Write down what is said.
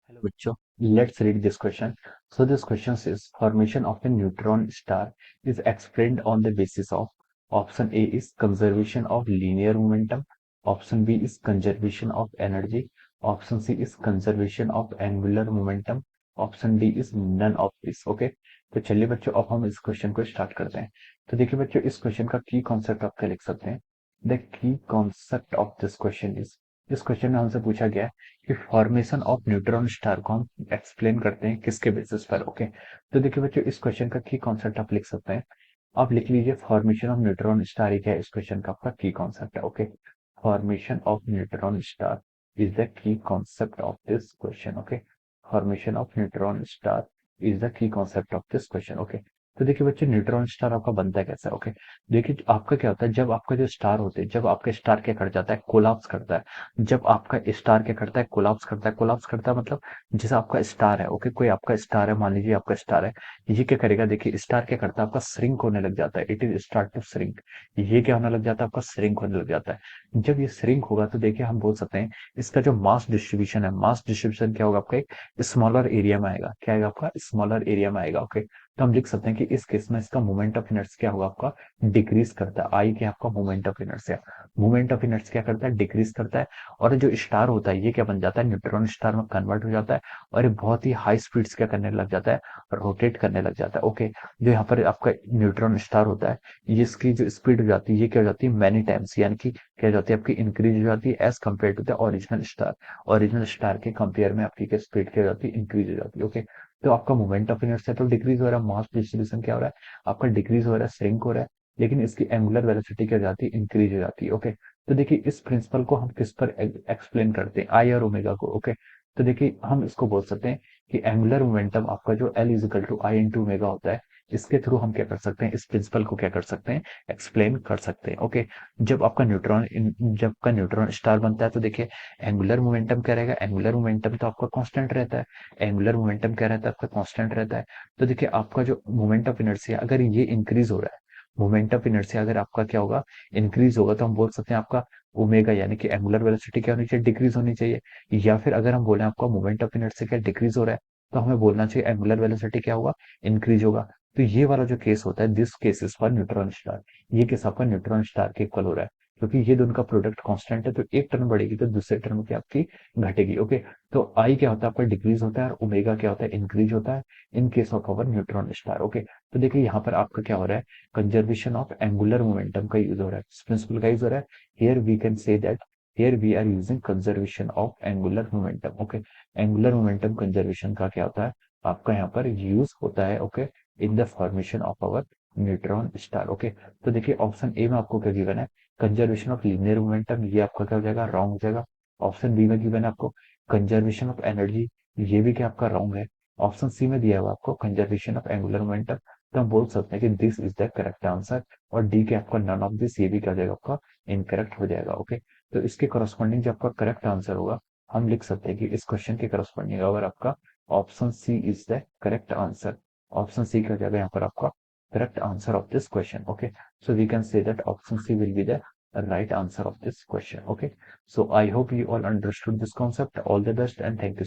Hello, bachcho. Let's read this question. So this question says formation of a neutron star is explained on the basis of option A is conservation of linear momentum, option B is conservation of energy, option C is conservation of angular momentum, option D is none of this. Okay, तो चलिए बच्चों अब हम इस question को start करते हैं। तो देखिए बच्चों, इस क्वेश्चन का की कॉन्सेप्ट आप क्या लिख सकते हैं। The key concept of this question is, इस क्वेश्चन में हमसे पूछा गया है कि फॉर्मेशन ऑफ न्यूट्रॉन स्टार को हम एक्सप्लेन करते हैं किसके बेसिस पर। ओके, तो देखिए बच्चों, इस क्वेश्चन का की कॉन्सेप्ट आप लिख सकते हैं। आप लिख लीजिए फॉर्मेशन ऑफ न्यूट्रॉन स्टार ही क्या है, इस क्वेश्चन का आपका की कॉन्सेप्ट है। Okay, formation of neutron star is the key concept of this question. Okay, formation of neutron star is the key concept of this question. Okay, तो देखिए बच्चे न्यूट्रॉन स्टार आपका बनता है कैसा है। ओके, देखिए आपका क्या होता है, जब आपका जो स्टार होते हैं, जब आपका स्टार क्या कर जाता है, कोलाप्स करता है। जब आपका स्टार क्या करता है, कोलाप्स करता है। कोलाप्स करता है मतलब जैसे आपका स्टार है। ओके, कोई आपका स्टार है, मान लीजिए आपका स्टार है, ये क्या करेगा, देखिए स्टार क्या करता है, आपका श्रिंक होने लग जाता है। It is start to shrink. ये क्या होने लग जाता है, आपका श्रिंक होने लग जाता है। जब ये श्रिंक होगा तो देखिए हम बोल सकते हैं इसका जो मास डिस्ट्रीब्यूशन है, मास डिस्ट्रीब्यूशन क्या होगा आपका, एक स्मॉलर एरिया में आएगा। क्या आएगा आपका, स्मॉलर एरिया में आएगा। ओके, तो हम लिख सकते हैं कि इस केस में इसका मोमेंट ऑफ इनर्ट्स क्या होगा आपका, डिक्रीज करता है। आई क्या आपका मोमेंट ऑफ इनर्ट्स है, मोमेंट ऑफ इनर्ट्स क्या करता है, डिक्रीज करता है। और जो स्टार होता है ये क्या बन जाता है, न्यूट्रॉन स्टार में कन्वर्ट हो जाता है और ये बहुत ही हाई स्पीड से क्या करने लग जाता है, रोटेट करने लग जाता है। ओके, जो यहाँ पर आपका न्यूट्रॉन स्टार होता है, ये इसकी जो स्पीड हो जाती है ये क्या हो जाती है, मैनी टाइम्स, यानी कि क्या हो जाती है आपकी, इंक्रीज हो जाती है as compare to the original star. Original star के कंपेयर में आपकी क्या स्पीड क्या हो जाती है, इंक्रीज हो जाती है। ओके, तो आपका मोमेंट ऑफ इनर्शिया तो डिक्रीज हो रहा है, मास डिस्ट्रीब्यूशन क्या हो रहा है आपका, डिक्रीज हो रहा है, श्रिंक हो रहा है, लेकिन इसकी एंगुलर वेलोसिटी क्या हो जाती है, इंक्रीज हो जाती है। ओके, तो देखिए इस प्रिंसिपल को हम किस पर एक्सप्लेन करते हैं, आई और ओमेगा को। ओके, तो देखिए हम इसको बोल सकते हैं कि एंगुलर मोमेंटम आपका जो L is equal to I into omega होता है, इसके थ्रू हम क्या कर सकते हैं, इस प्रिंसिपल को क्या कर सकते हैं, एक्सप्लेन कर सकते हैं। ओके, जब आपका न्यूट्रॉन जब का न्यूट्रॉन स्टार बनता है तो देखिए एंगुलर मोमेंटम क्या रहेगा, एंगुलर मोमेंटम तो आपका कांस्टेंट रहता है। एंगुलर मोमेंटम क्या रहता है आपका, कांस्टेंट रहता है। तो देखिए आपका जो मोमेंट ऑफ इनर्शिया अगर ये इंक्रीज हो रहा है, मोमेंट ऑफ इनर्शिया अगर आपका क्या होगा, इंक्रीज होगा, तो हम बोल सकते हैं आपका ओमेगा यानी कि एंगुलर वेलोसिटी क्या होनी चाहिए, डिक्रीज होनी चाहिए। या फिर अगर हम बोले आपका मोमेंट ऑफ इनर्शिया क्या डिक्रीज हो रहा है, तो हमें बोलना चाहिए एंगुलर वेलोसिटी क्या होगा, इंक्रीज होगा। तो ये वाला जो केस होता है, this case is for neutron star, ये केस आपका न्यूट्रॉन स्टार के इक्वल हो रहा है, क्योंकि ये दोनों का प्रोडक्ट कांस्टेंट है। तो एक टर्म बढ़ेगी तो दूसरे टर्म की आपकी घटेगी। ओके, तो आई क्या होता है आपका, डिक्रीज होता है, और ओमेगा क्या होता है, इंक्रीज होता है in case of our neutron star. Okay, तो देखिए यहाँ पर आपका क्या हो रहा है, कंजर्वेशन ऑफ एंगुलर मोमेंटम का यूज हो रहा है, प्रिंसिपल का यूज हो रहा है। Here we can say that here we are using conservation of angular momentum. Okay, angular momentum conservation का क्या होता है, आपका यहाँ पर यूज होता है। Okay, in the formation of our neutron star. Okay, तो देखिए ऑप्शन ए में आपको क्या गिवन है, कंजर्वेशन ऑफ लीनियर मोमेंटम, ये आपका क्या हो जाएगा, रॉन्ग हो जाएगा। ऑप्शन बी में गिवन है आपको कंजर्वेशन ऑफ एनर्जी, ये भी क्या आपका रॉन्ग है। ऑप्शन सी में दिया हुआ आपको कंजर्वेशन ऑफ एंगुलर मोमेंटम, तो हम बोल सकते हैं कि this is the correct answer. और डी के आपका नन ऑफ दिस, ये भी क्या हो जाएगा आपका, इनकरेक्ट हो जाएगा। ओके, तो इसके करस्पॉन्डिंग जो आपका करेक्ट आंसर होगा, हम लिख सकते हैं कि इस क्वेश्चन के करस्पॉन्डिंग अगर आपका option C is the correct answer, option C क्या हो जाएगा यहाँ पर आपका correct answer of this question. Okay, so we can say that option C will be the right answer of this question. Okay, so I hope you all understood this concept. All the best and thank you.